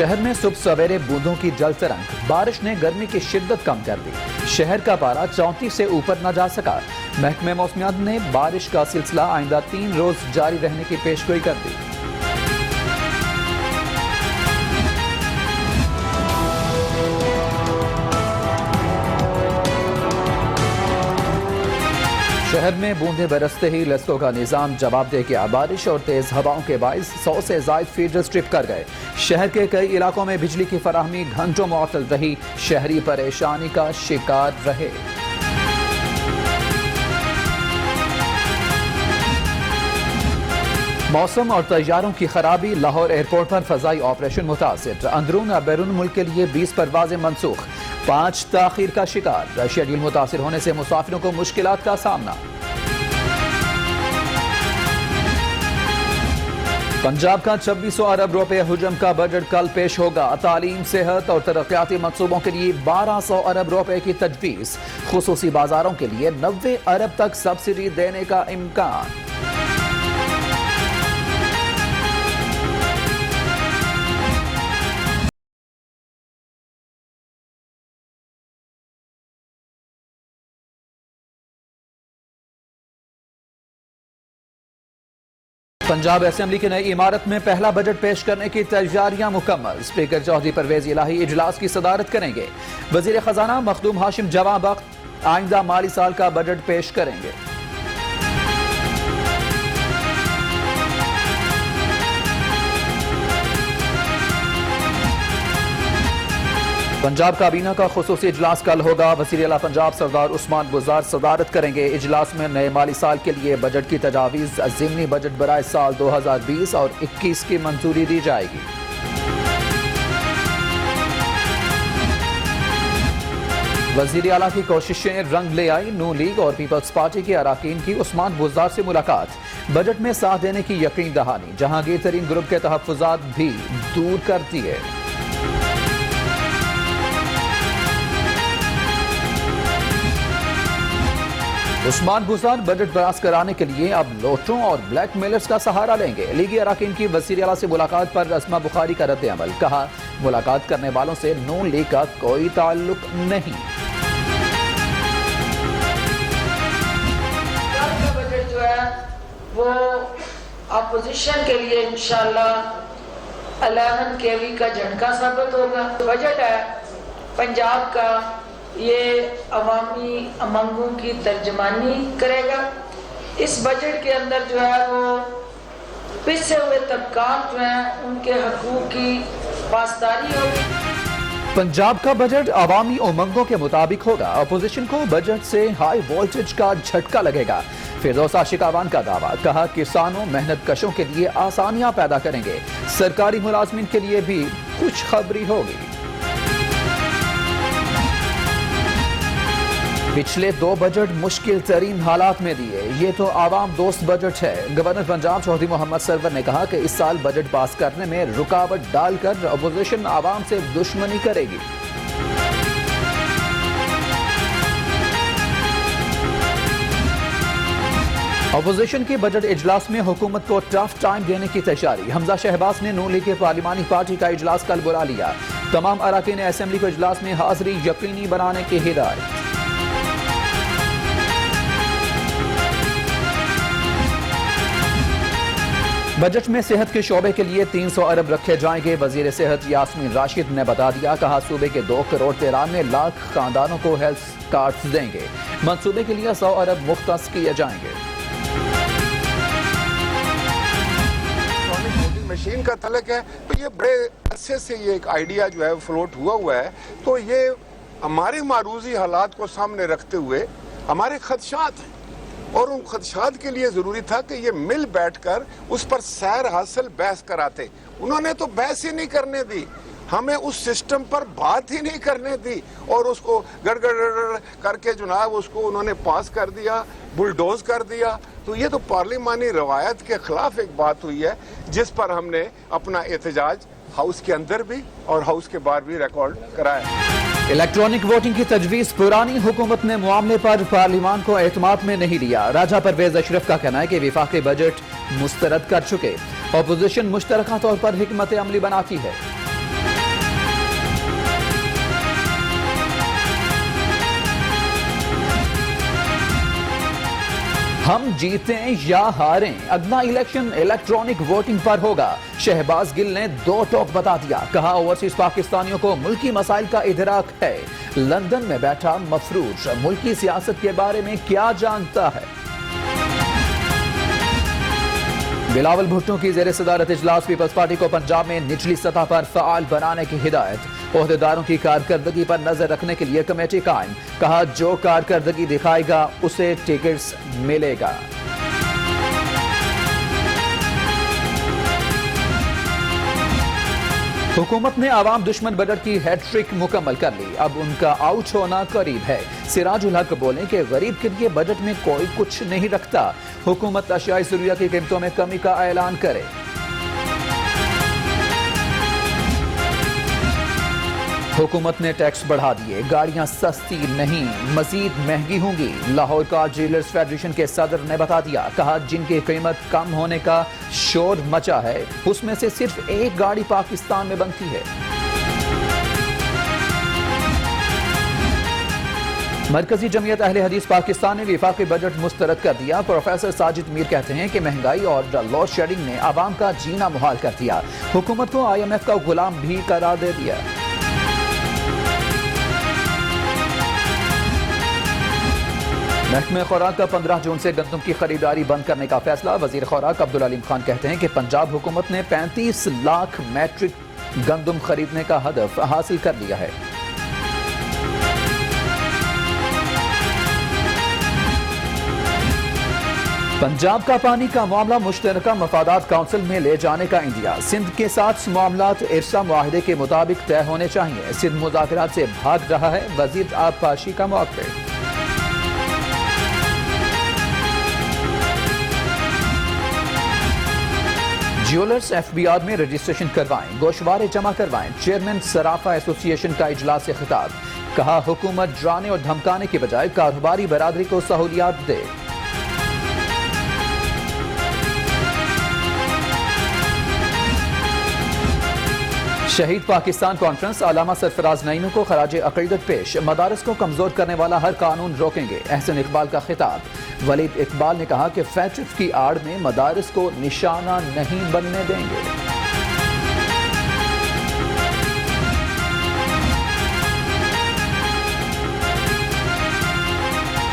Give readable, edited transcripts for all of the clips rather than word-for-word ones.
शहर में सुबह सवेरे बूंदों की जल तरंग, बारिश ने गर्मी की शिद्दत कम कर दी। शहर का पारा 34 से ऊपर न जा सका। महकमे मौसमियात ने बारिश का सिलसिला आइंदा 3 रोज जारी रहने की पेशगोई कर दी। शहर में बूंदे बरसते ही लश्कों का निजाम जवाब दे गया। बारिश और तेज हवाओं के बाइस 100 से ज्यादा फीडर स्ट्रिप कर गए। शहर के कई इलाकों में बिजली की फराहमी घंटों मुअत्तल रही। शहरी परेशानी का शिकार रहे। मौसम और तैयारों की खराबी, लाहौर एयरपोर्ट पर फजाई ऑपरेशन मुतासिर। अंदरून और बैरून मुल्क के लिए 20 परवाजें मनसूख, 5 ताखीर का शिकार। शेड्यूल मुतासिर होने से मुसाफिरों को मुश्किलात का सामना। पंजाब का 2600 अरब रुपए हुजम का बजट कल पेश होगा। तालीम, सेहत और तरक्याती मंसूबों के लिए 1200 अरब रुपए की तजवीज। खुसूसी बाजारों के लिए 90 अरब तक सब्सिडी देने का इम्कान। पंजाब असेंबली की नई इमारत में पहला बजट पेश करने की तैयारियां मुकम्मल। स्पीकर चौधरी परवेज इलाही इजलास की सदारत करेंगे। वजीर खजाना मखदूम हाशिम जवां वक्त आइंदा माली साल का बजट पेश करेंगे। पंजाब काबीना का खुसूसी इजलास कल होगा। वज़ीर आला पंजाब सरदार उस्मान बुज़दार सदारत करेंगे। इजलास में नए माली साल के लिए बजट की तजावीज़, ज़िमनी बजट बराए साल 2020 और 21 की मंजूरी दी जाएगी। वज़ीर आला की कोशिशें रंग ले आई। नून लीग और पीपल्स पार्टी के अराकीन की उस्मान बुज़दार से मुलाकात, बजट में साथ देने की यकीन दहानी। जहांगीर तरीन ग्रुप के तहफ़्फ़ुज़ात भी दूर कर दिए। उस्मान बुज़दार बजट पास कराने के लिए अब लोटों और ब्लैक मेलर्स का सहारा लेंगे। लीगी अराकीन की वज़ीर आला से मुलाकात पर रस्मा बुखारी का रद्द अमल। कहा, मुलाकात करने वालों से नून लीग का कोई ताल्लुक नहीं। बजट जो है वो अपोजिशन के लिए इंशाल्लाह 11 केवी का झटका साबित होगा। बजट है पंजाब का, ये अवामी अमंगों की तर्जमानी करेगा। इस बजट के अंदर जो है वो पिछड़े हुए तबकात जो हैं उनके हकूक की पासदारी होगी। पंजाब का बजट अवामी उमंगों के मुताबिक होगा। अपोजिशन को बजट से हाई वोल्टेज का झटका लगेगा। फिरदौस आशिकावान का दावा। कहा, किसानों मेहनत कशों के लिए आसानियां पैदा करेंगे। सरकारी मुलाजमीन के लिए भी खुशखबरी होगी। पिछले 2 बजट मुश्किल तरीन हालात में दिए। ये तो आवाम दोस्त बजट है। गवर्नर पंजाब चौधरी मोहम्मद सरवर ने कहा कि इस साल बजट पास करने में रुकावट डालकर अपोजिशन आवाम से दुश्मनी करेगी। अपोजिशन के बजट इजलास में हुकूमत को टफ टाइम देने की तैयारी। हमजा शहबाज ने नून लीग के पार्लिमानी पार्टी का इजलास कल बुला लिया। तमाम अराकीन असेंबली को इजलास में हाजिरी यकीनी बनाने की हिदायत। बजट में सेहत के शोबे के लिए 300 अरब रखे जाएंगे। वजीर सेहत यास्मीन राशिद ने बता दिया। कहा, सूबे के 2 करोड़ 93 लाख खानदानों को हेल्थ कार्ड्स देंगे। मंसूबे के लिए 100 अरब मुख्तस किए जाएंगे। मशीन का तलक है, तो ये बड़े अरसे से ये एक आइडिया जो है फ्लोट हुआ है। तो ये हमारे मारूजी हालात को सामने रखते हुए हमारे खदशात हैं और उन खदशात के लिए जरूरी था कि ये मिल बैठकर उस पर सैर हासिल बहस कराते। उन्होंने तो बहस ही नहीं करने दी, हमें उस सिस्टम पर बात ही नहीं करने दी और उसको गड़गड़ करके जनाब उसको उन्होंने पास कर दिया, बुलडोज कर दिया। तो ये तो पार्लिमानी रवायत के खिलाफ एक बात हुई है, जिस पर हमने अपना एहतजाज हाउस के अंदर भी और हाउस के बाहर भी रिकॉर्ड कराया। इलेक्ट्रॉनिक वोटिंग की तजवीज पुरानी हुकूमत ने मामले पर पार्लिमान को एतमाद में नहीं लिया। राजा परवेज अशरफ का कहना है कि विफाकी बजट मुस्तरद कर चुके। अपोजिशन मुश्तरका तौर पर हिकमत अमली बनाती है। हम जीतें या हारें, अगला इलेक्शन इलेक्ट्रॉनिक वोटिंग पर होगा। शहबाज गिल ने 2 टोक बता दिया, कहा ओवरसीज पाकिस्तानियों को मुल्की मसाइल का इदराक है। लंदन में बैठा मफरूज मुल्की सियासत के बारे में क्या जानता है। बिलावल भुट्टो की जेर सदारत इजलास पीपल्स पार्टी को पंजाब में निचली सतह पर फाल बनाने की हिदायत। ओहदेदारों की कारकर्दगी पर नजर रखने के लिए कमेटी कायम, कहा जो कारकर्दगी दिखाएगा उसे टिकट्स मिलेगा। हुकूमत ने आवाम दुश्मन बजट की हैट्रिक मुकम्मल कर ली, अब उनका आउट होना करीब है। सिराजुल हक बोले कि गरीब के लिए बजट में कोई कुछ नहीं रखता। हुकूमत अशियाई ज़रूरिया की कीमतों में कमी का ऐलान करे। हुकूमत ने टैक्स बढ़ा दिए, गाड़ियां सस्ती नहीं मजीद महंगी होंगी। लाहौर कार डीलर्स फेडरेशन के सदर ने बता दिया, कहा जिनकी कीमत कम होने का शोर मचा है उसमें से सिर्फ एक गाड़ी पाकिस्तान में बनती है। मरकजी जमीयत अहले हदीस पाकिस्तान ने विफाकी बजट मुस्तरद कर दिया। प्रोफेसर साजिद मीर कहते हैं कि महंगाई और लोड शेडिंग ने आवाम का जीना मुहाल कर दिया। हुकूमत को IMF का गुलाम भी करार दे दिया। महकमे खुराक का 15 जून से गंदम की खरीदारी बंद करने का फैसला। वजीर खुराक अब्दुल अलीम खान कहते हैं कि पंजाब हुकूमत ने 35 लाख मैट्रिक गंदम खरीदने का हदफ हासिल कर लिया है। पंजाब का पानी का मामला मुश्तरका मफादात काउंसिल में ले जाने का इंदिया। सिंध के साथ मामलात इरसा मुआहदे के मुताबिक तय होने चाहिए। सिंध मुज़ाकरात से भाग रहा है, वजीर आबपाशी का मौक़िफ़। ज्वेलर्स FBR में रजिस्ट्रेशन करवाएं, गोशवारे जमा करवाएं। चेयरमैन सराफा एसोसिएशन का इजलास से खिताब, कहा हुकूमत डराने और धमकाने के बजाय कारोबारी बरादरी को सहूलियात दे। शहीद पाकिस्तान कॉन्फ्रेंस अलामा सरफराज नईमी को खराज अकीदत पेश। मदारस को कमजोर करने वाला हर कानून रोकेंगे, एहसन इकबाल का खिताब। वलीद इकबाल ने कहा कि फैसिस्ट की आड़ में मदारस को निशाना नहीं बनने देंगे।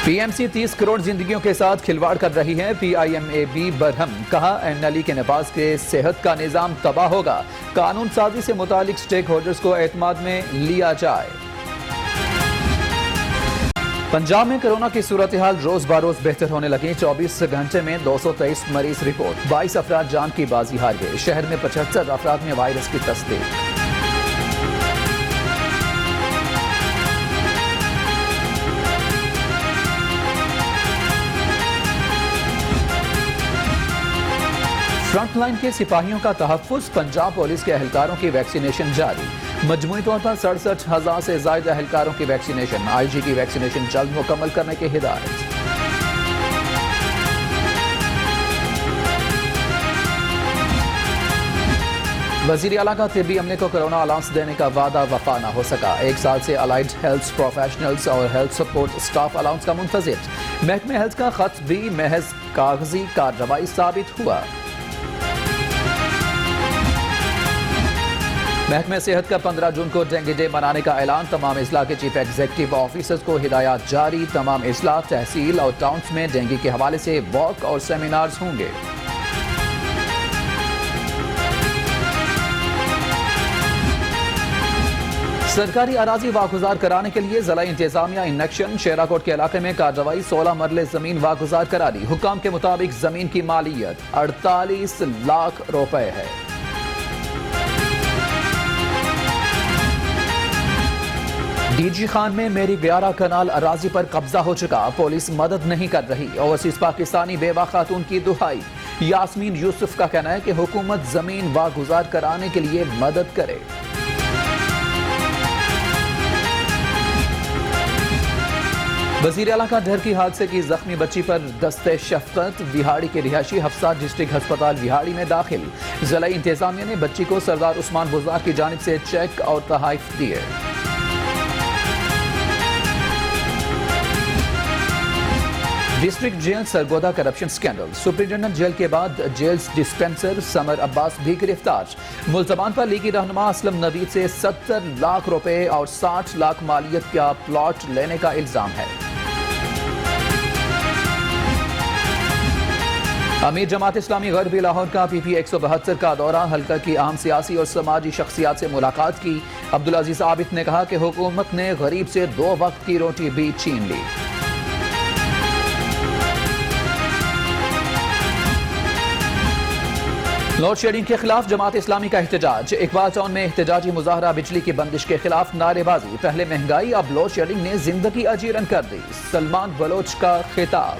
PMC 30 करोड़ जिंदगियों के साथ खिलवाड़ कर रही है। PIMAB बरहम, कहा NLE के नफाज के सेहत का निजाम तबाह होगा। कानून साजी से मुतालिक स्टेक होल्डर्स को एतमाद में लिया जाए। पंजाब में कोरोना की सूरत हाल रोज बरोज बेहतर होने लगी। 24 घंटे में 223 मरीज रिपोर्ट, 22 अफराद जान की बाजी हार गए। शहर में 75 अफराद में वायरस की तस्दीक। फ्रंटलाइन के सिपाहियों का तहफ्फुज़, पंजाब पुलिस के एहलकारों की वैक्सीनेशन जारी। मजमूई तौर पर 67,000 से ज्यादा एहलकारों की वैक्सीनेशन। IG की वैक्सीनेशन जल्द मुकम्मल करने की हिदायत। वजीर आला का तिब्बी अमले को कोरोना अलाउंस देने का वादा वफा न हो सका। 1 साल से अलाइड हेल्थ प्रोफेशनल्स और हेल्थ सपोर्ट स्टाफ अलाउंस का मुंतजिर। महकमे हेल्थ का खत भी महज कागजी कार्रवाई साबित हुआ। महकमे सेहत का 15 जून को डेंगू डे मनाने का ऐलान। तमाम इजला के चीफ एग्जीक्यूटिव ऑफिसर्स को हिदायत जारी। तमाम इजला, तहसील और टाउन्स में डेंगू के हवाले से वॉक और सेमिनार्स होंगे। सरकारी अराजी वागुजार कराने के लिए जिला इंतजामिया इन एक्शन। शेराकोट के इलाके में कार्रवाई, 16 मरले जमीन वागुजार करा दी। हुकाम के मुताबिक जमीन की मालियत 48 लाख रुपए है। DG खान में मेरी 11 कनाल अराजी पर कब्जा हो चुका, पुलिस मदद नहीं कर रही। ओवरसीज पाकिस्तानी बेवा खातून की दुहाई। यास्मीन यूसुफ का कहना है कि हुकूमत जमीन वागुजार कराने के लिए मदद करे। वजीर आला का डर की हादसे की जख्मी बच्ची पर दस्ते शफकत। विहाड़ी के रिहायशी हफ्सा डिस्ट्रिक्ट अस्पताल विहाड़ी में दाखिल। जिला इंतजामिया ने बच्ची को सरदार उस्मान बुज़दार की जानिब से चेक और तोहफे दिए। District jail Sargodha corruption scandal. Superintendent jail के बाद जेल डिस्पेंसर समर अब्बास भी गिरफ्तार। मुल्जमान पर लीगी रहनुमा असलम नवीद से 70 लाख रुपए और 60 लाख मालियत का प्लॉट लेने का इल्जाम है। अमीर जमात इस्लामी गरबी लाहौर का PP 172 का दौरा। हल्का की अहम सियासी और समाजी शख्सियात से मुलाकात की। अब्दुल अजीज आबिद ने कहा कि हुकूमत ने गरीब से 2 वक्त की रोटी भी छीन ली। लोड शेडिंग के खिलाफ जमात इस्लामी का एहतजाज। इकबाल टाउन में एहतजाजी मुजाहरा। बिजली की बंदिश के खिलाफ नारेबाजी। पहले महंगाई, अब लोड शेडिंग ने जिंदगी अजीरन कर दी। सलमान बलोच का खिताब।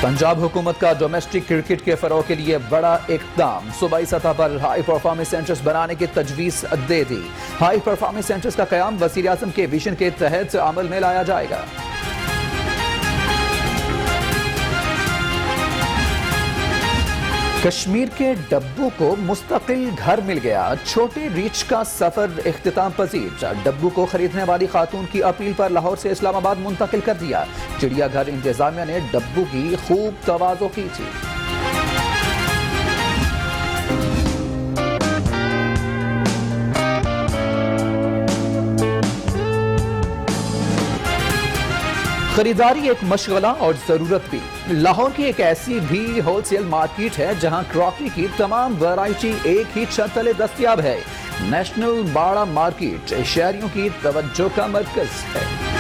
पंजाब हुकूमत का डोमेस्टिक क्रिकेट के फरोग के लिए बड़ा इक़दाम। सूबाई सतह पर हाई परफॉर्मेंस सेंटर्स बनाने की तजवीज़ दे दी। हाई परफॉर्मेंस सेंटर्स का क़याम वज़ीर आज़म के विजन के तहत अमल में लाया जाएगा। कश्मीर के डब्बू को मुस्तकिल घर मिल गया। छोटे रीच का सफर इख्तिताम पजीर। डब्बू को खरीदने वाली खातून की अपील पर लाहौर से इस्लामाबाद मुंतकिल कर दिया। चिड़ियाघर इंतजामिया ने डब्बू की खूब तवाज़ो की थी। खरीदारी एक मशगला और जरूरत भी। लाहौर की एक ऐसी भी होलसेल मार्केट है जहां क्रॉकरी की तमाम वैरायटी एक ही छत तले दस्तयाब है। नेशनल बाड़ा मार्केट शहरियों की तवज्जो का मरकज है।